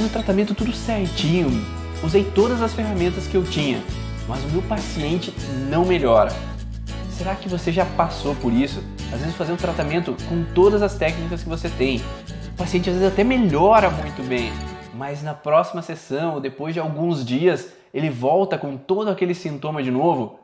o tratamento tudo certinho, usei todas as ferramentas que eu tinha, mas o meu paciente não melhora. Será que você já passou por isso? Às vezes fazer um tratamento com todas as técnicas que você tem, o paciente às vezes até melhora muito bem, mas na próxima sessão, ou depois de alguns dias, ele volta com todo aquele sintoma de novo?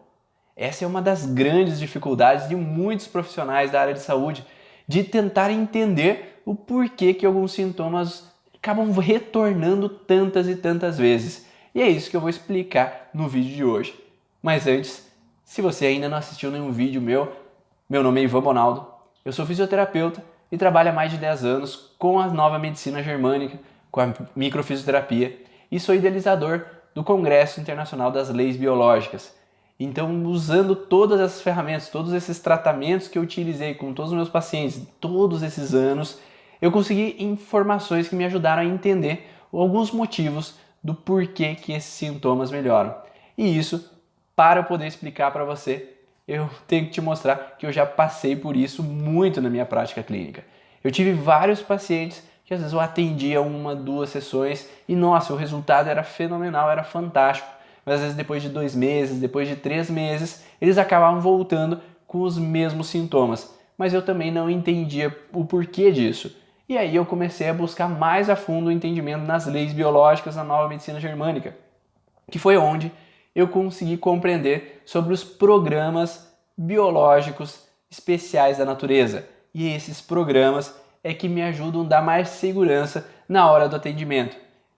Essa é uma das grandes dificuldades de muitos profissionais da área de saúde, de tentar entender o porquê que alguns sintomas acabam retornando tantas e tantas vezes. E é isso que eu vou explicar no vídeo de hoje. Mas antes, se você ainda não assistiu nenhum vídeo meu nome é Ivan Bonaldo, eu sou fisioterapeuta e trabalho há mais de 10 anos com a nova medicina germânica, com a microfisioterapia, e sou idealizador do Congresso Internacional das Leis Biológicas. Então, usando todas essas ferramentas, todos esses tratamentos que eu utilizei com todos os meus pacientes, todos esses anos, eu consegui informações que me ajudaram a entender alguns motivos do porquê que esses sintomas melhoram. E isso, para eu poder explicar para você, eu tenho que te mostrar que eu já passei por isso muito na minha prática clínica. Eu tive vários pacientes que às vezes eu atendia 1, 2 sessões e nossa, o resultado era fenomenal, era fantástico. Mas às vezes depois de 2 meses, depois de 3 meses, eles acabavam voltando com os mesmos sintomas. Mas eu também não entendia o porquê disso. E aí eu comecei a buscar mais a fundo o entendimento nas leis biológicas da nova medicina germânica, que foi onde eu consegui compreender sobre os programas biológicos especiais da natureza. E esses programas é que me ajudam a dar mais segurança na hora do atendimento.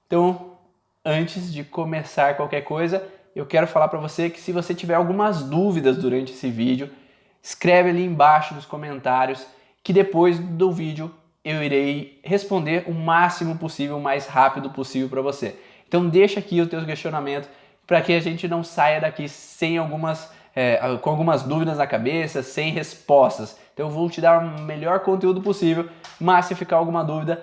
Então, antes de começar qualquer coisa, eu quero falar para você que se você tiver algumas dúvidas durante esse vídeo, escreve ali embaixo nos comentários que depois do vídeo eu irei responder o máximo possível, o mais rápido possível para você. Então deixa aqui o teu questionamento para que a gente não saia daqui sem com algumas dúvidas na cabeça, sem respostas. Então eu vou te dar o melhor conteúdo possível, mas se ficar alguma dúvida,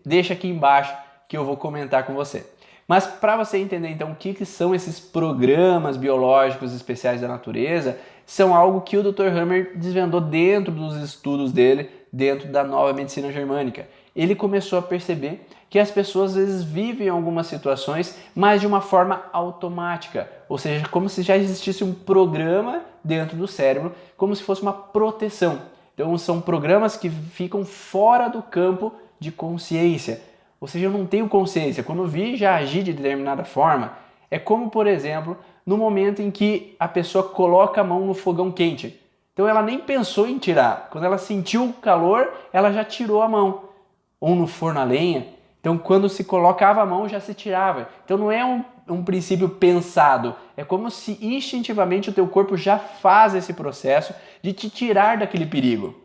deixa aqui embaixo que eu vou comentar com você. Mas para você entender então o que são esses programas biológicos especiais da natureza, são algo que o Dr. Hammer desvendou dentro dos estudos dele, dentro da nova medicina germânica. Ele começou a perceber que as pessoas às vezes vivem algumas situações, mas de uma forma automática, ou seja, como se já existisse um programa dentro do cérebro, como se fosse uma proteção. Então são programas que ficam fora do campo de consciência. Ou seja, eu não tenho consciência. Quando eu vi já agir de determinada forma, é como, por exemplo, no momento em que a pessoa coloca a mão no fogão quente. Então ela nem pensou em tirar. Quando ela sentiu o calor, ela já tirou a mão. Ou no forno a lenha. Então quando se colocava a mão, já se tirava. Então não é um princípio pensado. É como se instintivamente o teu corpo já faz esse processo de te tirar daquele perigo.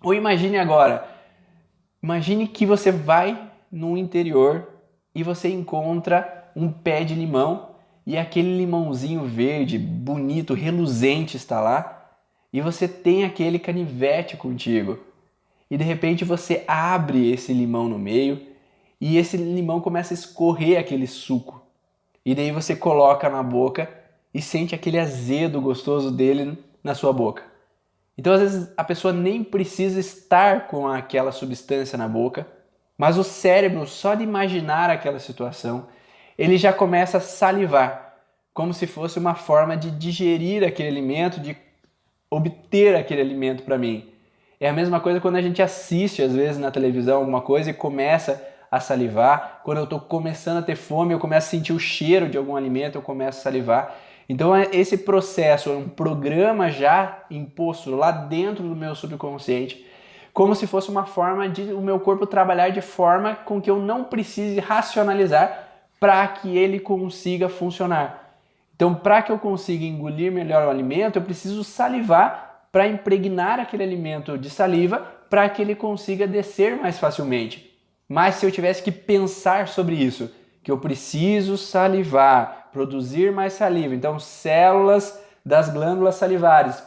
Ou imagine agora. Imagine que você vai no interior e você encontra um pé de limão e aquele limãozinho verde, bonito, reluzente está lá e você tem aquele canivete contigo e de repente você abre esse limão no meio e esse limão começa a escorrer aquele suco e daí você coloca na boca e sente aquele azedo gostoso dele na sua boca. Então às vezes a pessoa nem precisa estar com aquela substância na boca, mas o cérebro, só de imaginar aquela situação, ele já começa a salivar, como se fosse uma forma de digerir aquele alimento, de obter aquele alimento para mim. É a mesma coisa quando a gente assiste, às vezes, na televisão alguma coisa e começa a salivar. Quando eu estou começando a ter fome, eu começo a sentir o cheiro de algum alimento, eu começo a salivar. Então esse processo é um programa já imposto lá dentro do meu subconsciente, como se fosse uma forma de o meu corpo trabalhar de forma com que eu não precise racionalizar para que ele consiga funcionar. Então, para que eu consiga engolir melhor o alimento, eu preciso salivar para impregnar aquele alimento de saliva para que ele consiga descer mais facilmente. Mas se eu tivesse que pensar sobre isso, que eu preciso salivar, produzir mais saliva, então células das glândulas salivares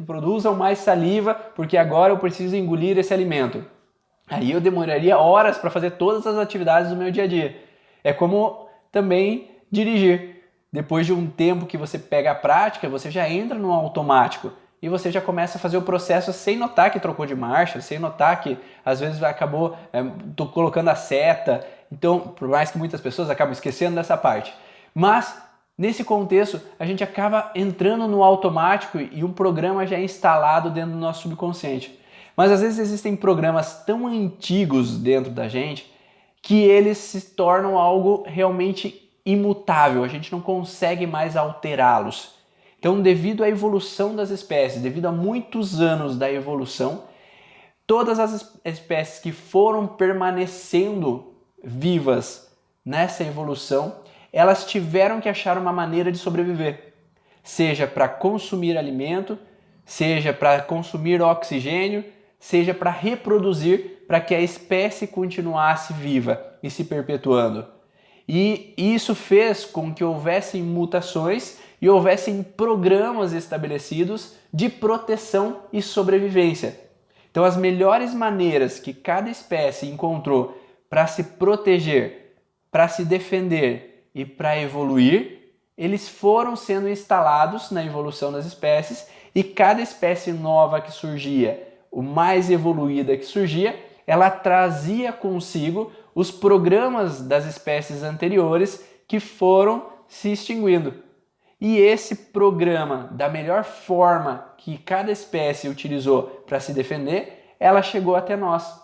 produzam mais saliva porque agora eu preciso engolir esse alimento. Aí eu demoraria horas para fazer todas as atividades do meu dia a dia. É como também dirigir. Depois de um tempo que você pega a prática, você já entra no automático e você já começa a fazer o processo sem notar que trocou de marcha, sem notar que às vezes acabou colocando a seta. Então, por mais que muitas pessoas acabam esquecendo dessa parte, mas nesse contexto a gente acaba entrando no automático e um programa já é instalado dentro do nosso subconsciente. Mas às vezes existem programas tão antigos dentro da gente que eles se tornam algo realmente imutável, a gente não consegue mais alterá-los. Então, devido à evolução das espécies, devido a muitos anos da evolução, todas as espécies que foram permanecendo vivas nessa evolução, elas tiveram que achar uma maneira de sobreviver, seja para consumir alimento, seja para consumir oxigênio, seja para reproduzir, para que a espécie continuasse viva e se perpetuando. E isso fez com que houvessem mutações e houvessem programas estabelecidos de proteção e sobrevivência. Então, as melhores maneiras que cada espécie encontrou para se proteger, para se defender e para evoluir, eles foram sendo instalados na evolução das espécies e cada espécie nova que surgia, o mais evoluída que surgia, ela trazia consigo os programas das espécies anteriores que foram se extinguindo. E esse programa, da melhor forma que cada espécie utilizou para se defender, ela chegou até nós.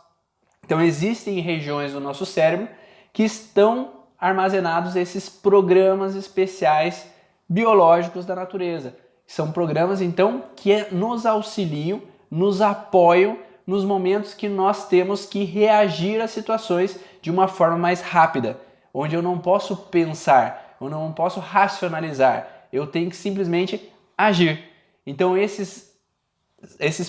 Então existem regiões do nosso cérebro que estão armazenados esses programas especiais biológicos da natureza. São programas, então, que nos auxiliam, nos apoiam nos momentos que nós temos que reagir às situações de uma forma mais rápida, onde eu não posso pensar, eu não posso racionalizar, eu tenho que simplesmente agir. Então esses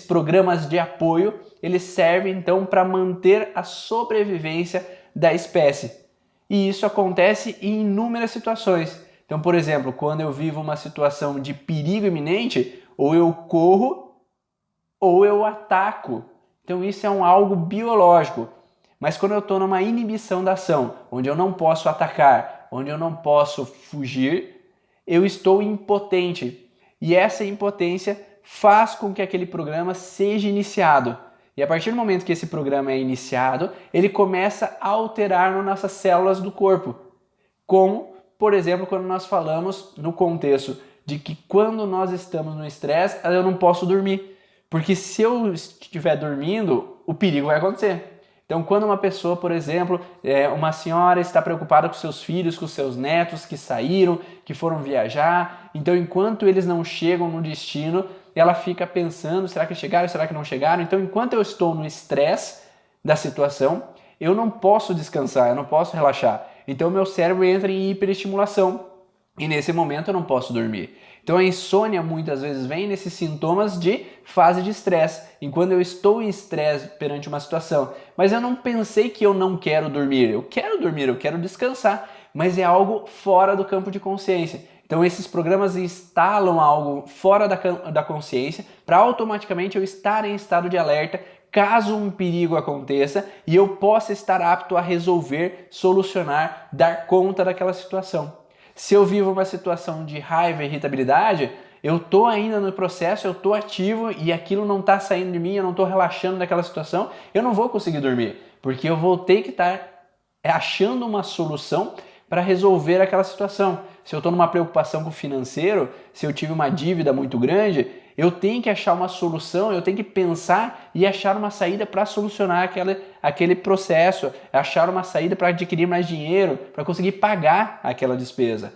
programas de apoio, eles servem então para manter a sobrevivência da espécie. E isso acontece em inúmeras situações. Então, por exemplo, quando eu vivo uma situação de perigo iminente, ou eu corro ou eu ataco. Então isso é algo biológico. Mas quando eu estou numa inibição da ação, onde eu não posso atacar, onde eu não posso fugir, eu estou impotente. E essa impotência faz com que aquele programa seja iniciado. E a partir do momento que esse programa é iniciado, ele começa a alterar nas nossas células do corpo. Como, por exemplo, quando nós falamos no contexto de que quando nós estamos no estresse, eu não posso dormir. Porque se eu estiver dormindo, o perigo vai acontecer. Então, quando uma pessoa, por exemplo, uma senhora está preocupada com seus filhos, com seus netos que saíram, que foram viajar, então enquanto eles não chegam no destino, ela fica pensando, será que chegaram, será que não chegaram? Então, enquanto eu estou no estresse da situação, eu não posso descansar, eu não posso relaxar. Então, meu cérebro entra em hiperestimulação e nesse momento eu não posso dormir. Então a insônia muitas vezes vem nesses sintomas de fase de estresse, enquanto eu estou em estresse perante uma situação. Mas eu não pensei que eu não quero dormir, eu quero descansar, mas é algo fora do campo de consciência. Então esses programas instalam algo fora da consciência para automaticamente eu estar em estado de alerta caso um perigo aconteça e eu possa estar apto a resolver, solucionar, dar conta daquela situação. Se eu vivo uma situação de raiva e irritabilidade, eu estou ainda no processo, eu estou ativo e aquilo não está saindo de mim, eu não estou relaxando daquela situação, eu não vou conseguir dormir, porque eu vou ter que estar achando uma solução para resolver aquela situação. Se eu estou numa preocupação com o financeiro, se eu tive uma dívida muito grande, eu tenho que achar uma solução, eu tenho que pensar e achar uma saída para solucionar aquele processo, achar uma saída para adquirir mais dinheiro, para conseguir pagar aquela despesa.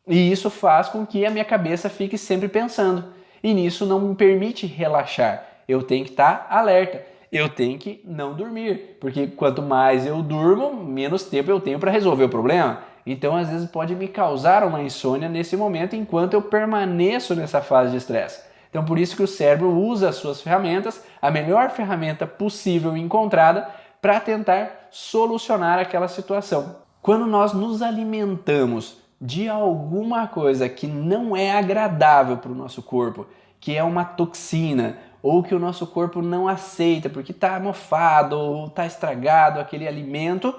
E isso faz com que a minha cabeça fique sempre pensando. E nisso não me permite relaxar. Eu tenho que estar alerta. Eu tenho que não dormir, porque quanto mais eu durmo, menos tempo eu tenho para resolver o problema. Então, às vezes, pode me causar uma insônia nesse momento enquanto eu permaneço nessa fase de estresse. Então, por isso que o cérebro usa as suas ferramentas, a melhor ferramenta possível encontrada, para tentar solucionar aquela situação. Quando nós nos alimentamos de alguma coisa que não é agradável para o nosso corpo, que é uma toxina, ou que o nosso corpo não aceita porque está mofado ou está estragado aquele alimento,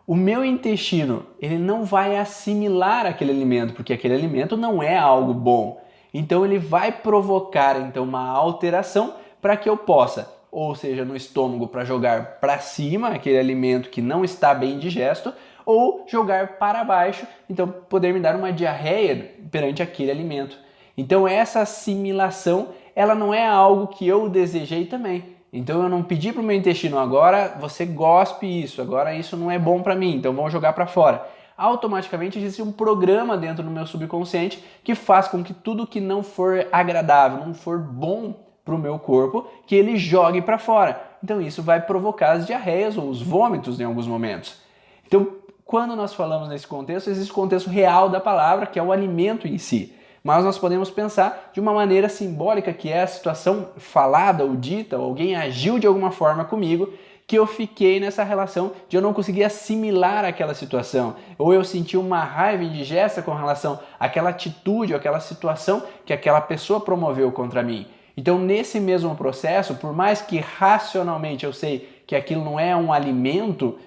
o meu intestino ele não vai assimilar aquele alimento, porque aquele alimento não é algo bom. Então ele vai provocar então uma alteração para que eu possa, ou seja, no estômago para jogar para cima aquele alimento que não está bem digesto, ou jogar para baixo, então poder me dar uma diarreia perante aquele alimento. Então essa assimilação, ela não é algo que eu desejei também. Então eu não pedi para o meu intestino, agora você gospe isso, agora isso não é bom para mim, então vamos jogar para fora. Automaticamente existe um programa dentro do meu subconsciente que faz com que tudo que não for agradável, não for bom para o meu corpo, que ele jogue para fora. Então isso vai provocar as diarreias ou os vômitos em alguns momentos. Então, quando nós falamos nesse contexto, existe o contexto real da palavra, que é o alimento em si. Mas nós podemos pensar de uma maneira simbólica, que é a situação falada ou dita, ou alguém agiu de alguma forma comigo, que eu fiquei nessa relação de eu não conseguir assimilar aquela situação, ou eu senti uma raiva indigesta com relação àquela atitude ou aquela situação que aquela pessoa promoveu contra mim. Então, nesse mesmo processo, por mais que racionalmente eu sei que aquilo não é um alimento,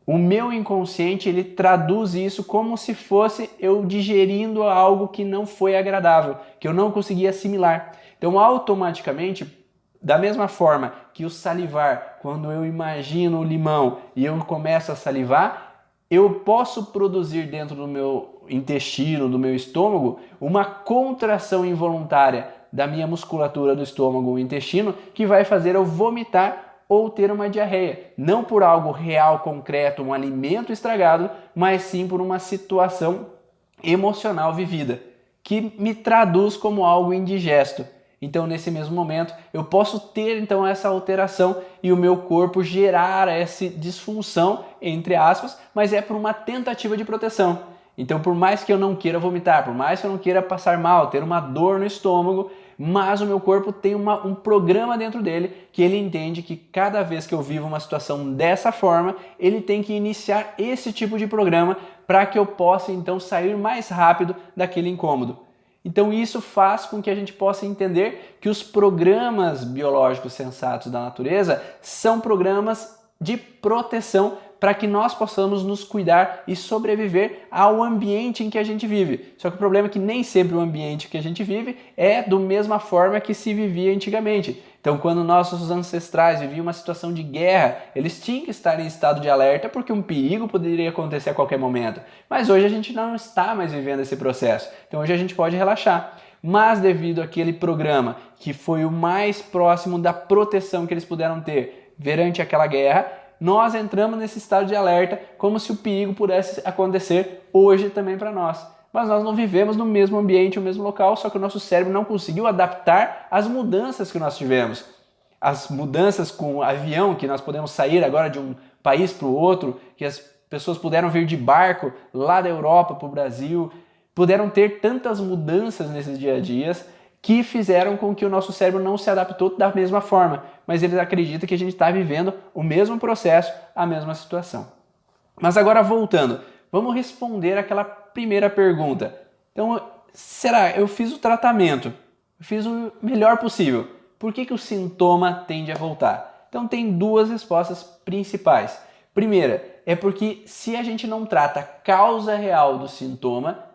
o meu inconsciente ele traduz isso como se fosse eu digerindo algo que não foi agradável, que eu não consegui assimilar. Então, automaticamente, da mesma forma que o salivar, quando eu imagino o limão e eu começo a salivar, eu posso produzir dentro do meu intestino, do meu estômago, uma contração involuntária da minha musculatura do estômago ou intestino que vai fazer eu vomitar ou ter uma diarreia. Não por algo real, concreto, um alimento estragado, mas sim por uma situação emocional vivida, que me traduz como algo indigesto. Então, nesse mesmo momento, eu posso ter então essa alteração e o meu corpo gerar essa disfunção, entre aspas, mas é por uma tentativa de proteção. Então, por mais que eu não queira vomitar, por mais que eu não queira passar mal, ter uma dor no estômago, mas o meu corpo tem um programa dentro dele que ele entende que cada vez que eu vivo uma situação dessa forma, ele tem que iniciar esse tipo de programa para que eu possa então sair mais rápido daquele incômodo. Então isso faz com que a gente possa entender que os programas biológicos sensatos da natureza são programas de proteção para que nós possamos nos cuidar e sobreviver ao ambiente em que a gente vive. Só que o problema é que nem sempre o ambiente que a gente vive é da mesma forma que se vivia antigamente. Então, quando nossos ancestrais viviam uma situação de guerra, eles tinham que estar em estado de alerta porque um perigo poderia acontecer a qualquer momento. Mas hoje a gente não está mais vivendo esse processo. Então, hoje a gente pode relaxar. Mas devido àquele programa que foi o mais próximo da proteção que eles puderam ter durante aquela guerra, nós entramos nesse estado de alerta como se o perigo pudesse acontecer hoje também para nós. Mas nós não vivemos no mesmo ambiente, no mesmo local, só que o nosso cérebro não conseguiu adaptar às mudanças que nós tivemos. As mudanças com o avião, que nós podemos sair agora de um país para o outro, que as pessoas puderam vir de barco lá da Europa para o Brasil, puderam ter tantas mudanças nesses dia a dias que fizeram com que o nosso cérebro não se adaptou da mesma forma, mas eles acreditam que a gente está vivendo o mesmo processo, a mesma situação. Mas agora voltando, vamos responder aquela primeira pergunta. Então, será? Eu fiz o tratamento, eu fiz o melhor possível. Por que o sintoma tende a voltar? Então tem duas respostas principais. Primeira, é porque se a gente não trata a causa real do sintoma,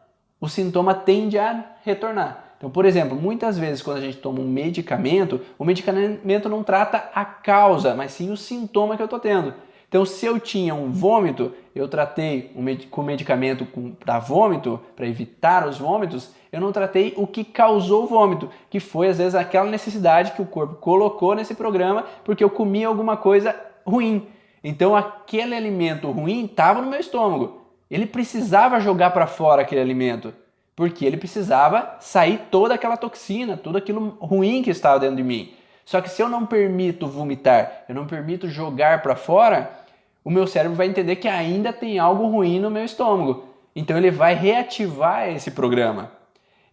o sintoma tende a retornar. Então, por exemplo, muitas vezes quando a gente toma um medicamento, o medicamento não trata a causa, mas sim o sintoma que eu estou tendo. Então, se eu tinha um vômito, eu tratei com medicamento para vômito, para evitar os vômitos, eu não tratei o que causou o vômito, que foi às vezes aquela necessidade que o corpo colocou nesse programa porque eu comi alguma coisa ruim. Então, aquele alimento ruim estava no meu estômago. Ele precisava jogar para fora aquele alimento, porque ele precisava sair toda aquela toxina, tudo aquilo ruim que estava dentro de mim. Só que se eu não permito vomitar, eu não permito jogar para fora, o meu cérebro vai entender que ainda tem algo ruim no meu estômago. Então ele vai reativar esse programa.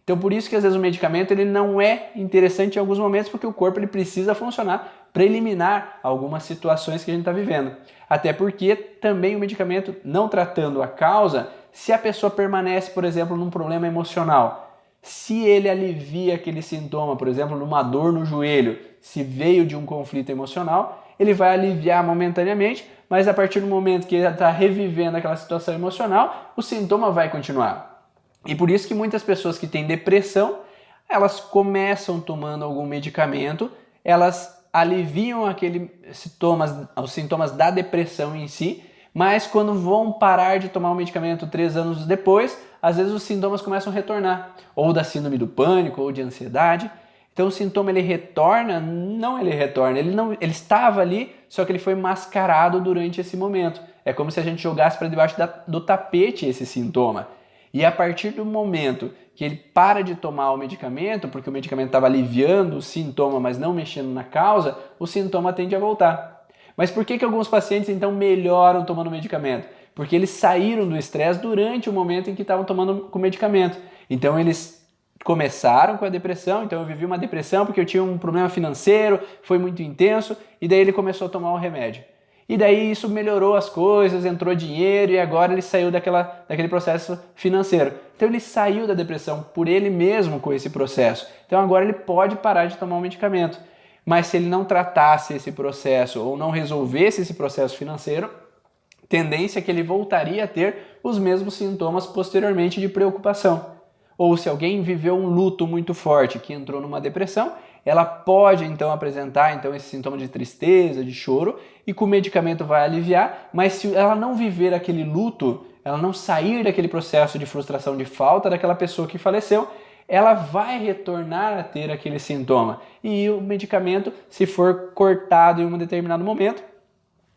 Então por isso que às vezes o medicamento ele não é interessante em alguns momentos, porque o corpo ele precisa funcionar para eliminar algumas situações que a gente está vivendo. Até porque também o medicamento, não tratando a causa, se a pessoa permanece, por exemplo, num problema emocional, se ele alivia aquele sintoma, por exemplo, numa dor no joelho, se veio de um conflito emocional, ele vai aliviar momentaneamente, mas a partir do momento que ele está revivendo aquela situação emocional, o sintoma vai continuar. E por isso que muitas pessoas que têm depressão, elas começam tomando algum medicamento, elas aliviam os sintomas da depressão em si, Mas quando vão parar de tomar o medicamento 3 anos depois, às vezes os sintomas começam a retornar, ou da síndrome do pânico, ou de ansiedade. Então o sintoma ele retorna, ele estava ali, só que ele foi mascarado durante esse momento. É como se a gente jogasse para debaixo do tapete esse sintoma. E a partir do momento que ele para de tomar o medicamento, porque o medicamento estava aliviando o sintoma, mas não mexendo na causa, o sintoma tende a voltar. Mas por que alguns pacientes então melhoram tomando medicamento? Porque eles saíram do estresse durante o momento em que estavam tomando o medicamento. Então eles começaram com a depressão, então eu vivi uma depressão porque eu tinha um problema financeiro, foi muito intenso, e daí ele começou a tomar o remédio. E daí isso melhorou as coisas, entrou dinheiro e agora ele saiu daquele processo financeiro. Então ele saiu da depressão por ele mesmo com esse processo. Então agora ele pode parar de tomar o medicamento. Mas se ele não tratasse esse processo ou não resolvesse esse processo financeiro, tendência é que ele voltaria a ter os mesmos sintomas posteriormente de preocupação. Ou se alguém viveu um luto muito forte que entrou numa depressão, ela pode então apresentar esse sintoma de tristeza, de choro, e com o medicamento vai aliviar, mas se ela não viver aquele luto, ela não sair daquele processo de frustração, de falta daquela pessoa que faleceu, ela vai retornar a ter aquele sintoma. E o medicamento, se for cortado em um determinado momento,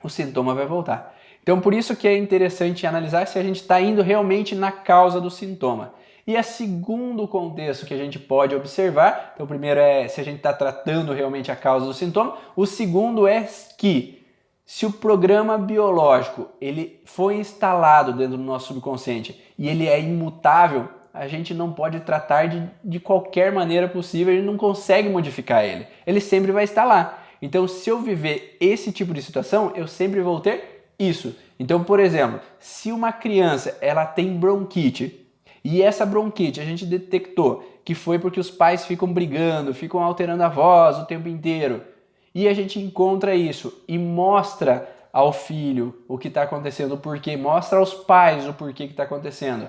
o sintoma vai voltar. Então por isso que é interessante analisar se a gente está indo realmente na causa do sintoma. E o segundo contexto que a gente pode observar, então o primeiro é se a gente está tratando realmente a causa do sintoma, o segundo é que se o programa biológico ele foi instalado dentro do nosso subconsciente e ele é imutável, a gente não pode tratar de qualquer maneira possível, a gente não consegue modificar ele. Ele sempre vai estar lá. Então se eu viver esse tipo de situação, eu sempre vou ter isso. Então, por exemplo, se uma criança ela tem bronquite, e essa bronquite a gente detectou que foi porque os pais ficam brigando, ficam alterando a voz o tempo inteiro. E a gente encontra isso e mostra ao filho o que está acontecendo, o porquê, mostra aos pais o porquê que está acontecendo.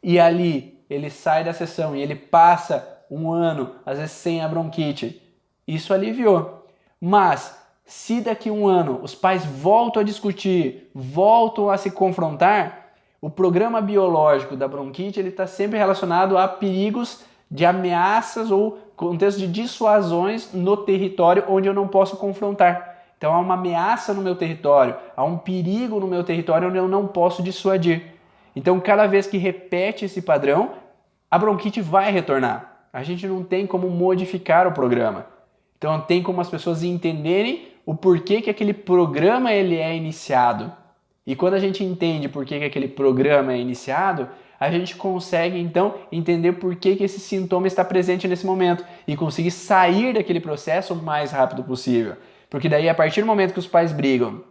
E ali ele sai da sessão e ele passa um ano, às vezes sem a bronquite. Isso aliviou. Mas se daqui a um ano os pais voltam a discutir, voltam a se confrontar, o programa biológico da bronquite ele está sempre relacionado a perigos de ameaças ou contexto de dissuasões no território onde eu não posso confrontar. Então há uma ameaça no meu território, há um perigo no meu território onde eu não posso dissuadir. Então cada vez que repete esse padrão, a bronquite vai retornar. A gente não tem como modificar o programa. Então não tem como as pessoas entenderem o porquê que aquele programa ele é iniciado. E quando a gente entende por que aquele programa é iniciado, a gente consegue então entender por que esse sintoma está presente nesse momento e conseguir sair daquele processo o mais rápido possível. Porque daí a partir do momento que os pais brigam,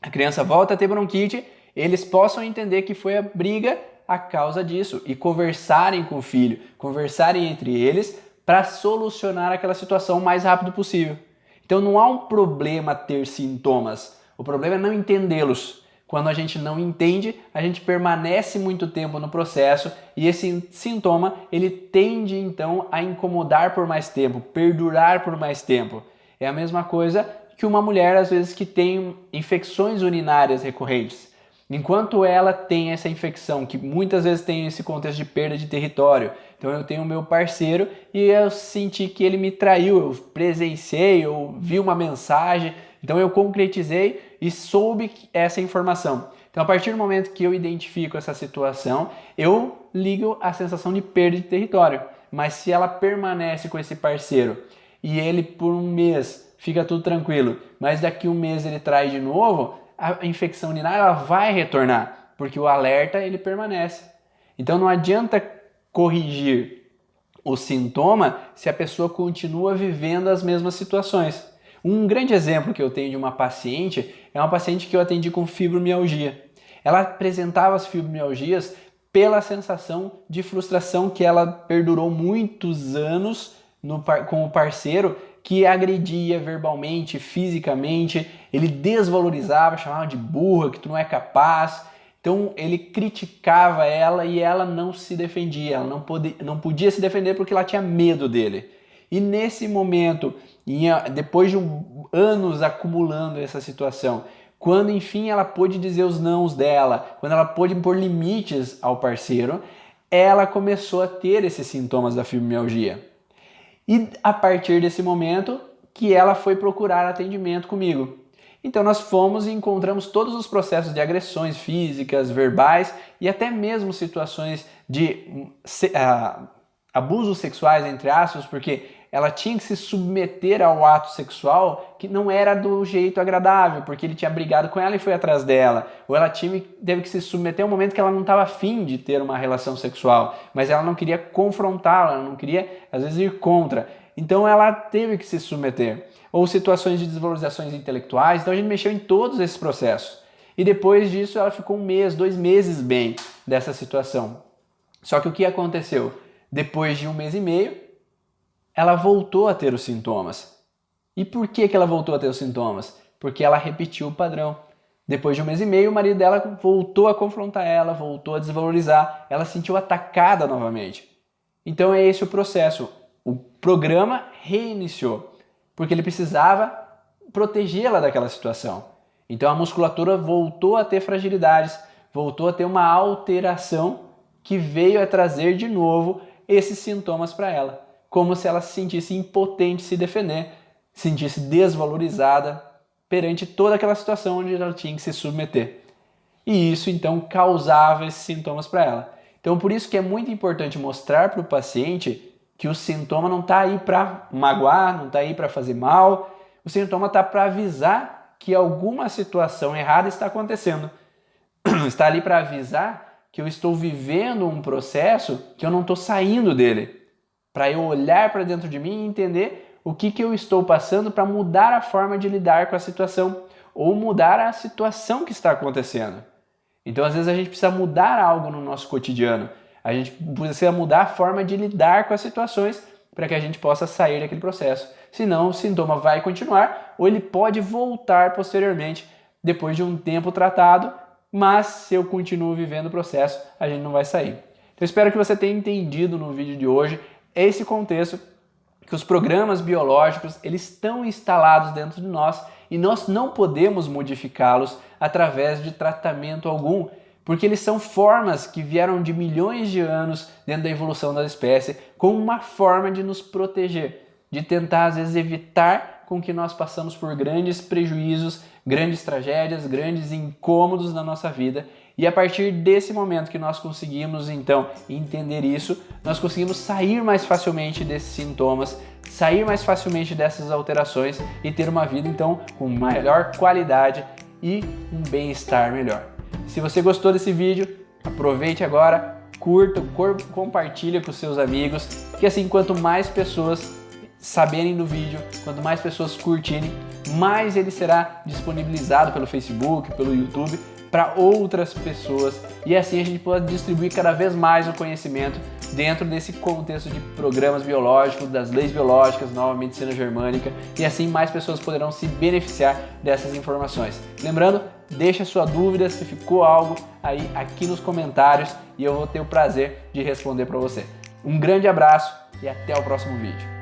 a criança volta a ter bronquite, eles possam entender que foi a briga a causa disso e conversarem com o filho, conversarem entre eles para solucionar aquela situação o mais rápido possível. Então não há um problema ter sintomas, o problema é não entendê-los. Quando a gente não entende, a gente permanece muito tempo no processo e esse sintoma ele tende então a incomodar por mais tempo, perdurar por mais tempo. É a mesma coisa que uma mulher às vezes que tem infecções urinárias recorrentes. Enquanto ela tem essa infecção, que muitas vezes tem esse contexto de perda de território, então eu tenho o meu parceiro e eu senti que ele me traiu, eu presenciei, eu vi uma mensagem, então eu concretizei e soube essa informação. Então a partir do momento que eu identifico essa situação, eu ligo a sensação de perda de território. Mas se ela permanece com esse parceiro e ele por um mês fica tudo tranquilo, mas daqui um mês ele trai de novo, a infecção urinária ela vai retornar, porque o alerta ele permanece. Então não adianta corrigir o sintoma se a pessoa continua vivendo as mesmas situações. Um grande exemplo que eu tenho de uma paciente é uma paciente que eu atendi com fibromialgia. Ela apresentava as fibromialgias pela sensação de frustração que ela perdurou muitos anos com o parceiro, que agredia verbalmente, fisicamente, ele desvalorizava, chamava de burra, que tu não é capaz. Então ele criticava ela e ela não se defendia, ela não podia se defender porque ela tinha medo dele. E nesse momento, depois de anos acumulando essa situação, quando enfim ela pôde dizer os nãos dela, quando ela pôde impor limites ao parceiro, ela começou a ter esses sintomas da fibromialgia. E a partir desse momento que ela foi procurar atendimento comigo. Então nós fomos e encontramos todos os processos de agressões físicas, verbais e até mesmo situações de abusos sexuais, entre aspas, porque ela tinha que se submeter ao ato sexual que não era do jeito agradável, porque ele tinha brigado com ela e foi atrás dela. Ou ela teve que se submeter a um momento que ela não estava afim de ter uma relação sexual, mas ela não queria confrontá-la, ela não queria, às vezes, ir contra. Então ela teve que se submeter. Ou situações de desvalorizações intelectuais, então a gente mexeu em todos esses processos. E depois disso ela ficou 1 mês, 2 meses bem dessa situação. Só que o que aconteceu? Depois de 1 mês e meio, ela voltou a ter os sintomas. E por que ela voltou a ter os sintomas? Porque ela repetiu o padrão. Depois de 1 mês e meio, o marido dela voltou a confrontar ela, voltou a desvalorizar, ela se sentiu atacada novamente. Então é esse o processo. O programa reiniciou, porque ele precisava protegê-la daquela situação. Então a musculatura voltou a ter fragilidades, voltou a ter uma alteração que veio a trazer de novo esses sintomas para ela. Como se ela se sentisse impotente de se defender, se sentisse desvalorizada perante toda aquela situação onde ela tinha que se submeter. E isso então causava esses sintomas para ela. Então por isso que é muito importante mostrar para o paciente que o sintoma não está aí para magoar, não está aí para fazer mal, o sintoma está para avisar que alguma situação errada está acontecendo. Está ali para avisar que eu estou vivendo um processo que eu não estou saindo dele. Para eu olhar para dentro de mim e entender o que eu estou passando para mudar a forma de lidar com a situação ou mudar a situação que está acontecendo. Então, às vezes, a gente precisa mudar algo no nosso cotidiano. A gente precisa mudar a forma de lidar com as situações para que a gente possa sair daquele processo. Senão, o sintoma vai continuar ou ele pode voltar posteriormente, depois de um tempo tratado, mas se eu continuo vivendo o processo, a gente não vai sair. Então, espero que você tenha entendido no vídeo de hoje esse contexto, que os programas biológicos eles estão instalados dentro de nós e nós não podemos modificá-los através de tratamento algum, porque eles são formas que vieram de milhões de anos dentro da evolução da espécie como uma forma de nos proteger, de tentar às vezes evitar com que nós passamos por grandes prejuízos, grandes tragédias, grandes incômodos na nossa vida. E a partir desse momento que nós conseguimos, então, entender isso, nós conseguimos sair mais facilmente desses sintomas, sair mais facilmente dessas alterações e ter uma vida, então, com maior qualidade e um bem-estar melhor. Se você gostou desse vídeo, aproveite agora, curta, compartilha com seus amigos, que assim, quanto mais pessoas saberem do vídeo, quanto mais pessoas curtirem, mais ele será disponibilizado pelo Facebook, pelo YouTube, para outras pessoas e assim a gente pode distribuir cada vez mais o conhecimento dentro desse contexto de programas biológicos, das leis biológicas, nova medicina germânica e assim mais pessoas poderão se beneficiar dessas informações. Lembrando, deixa sua dúvida se ficou algo aí aqui nos comentários e eu vou ter o prazer de responder para você. Um grande abraço e até o próximo vídeo.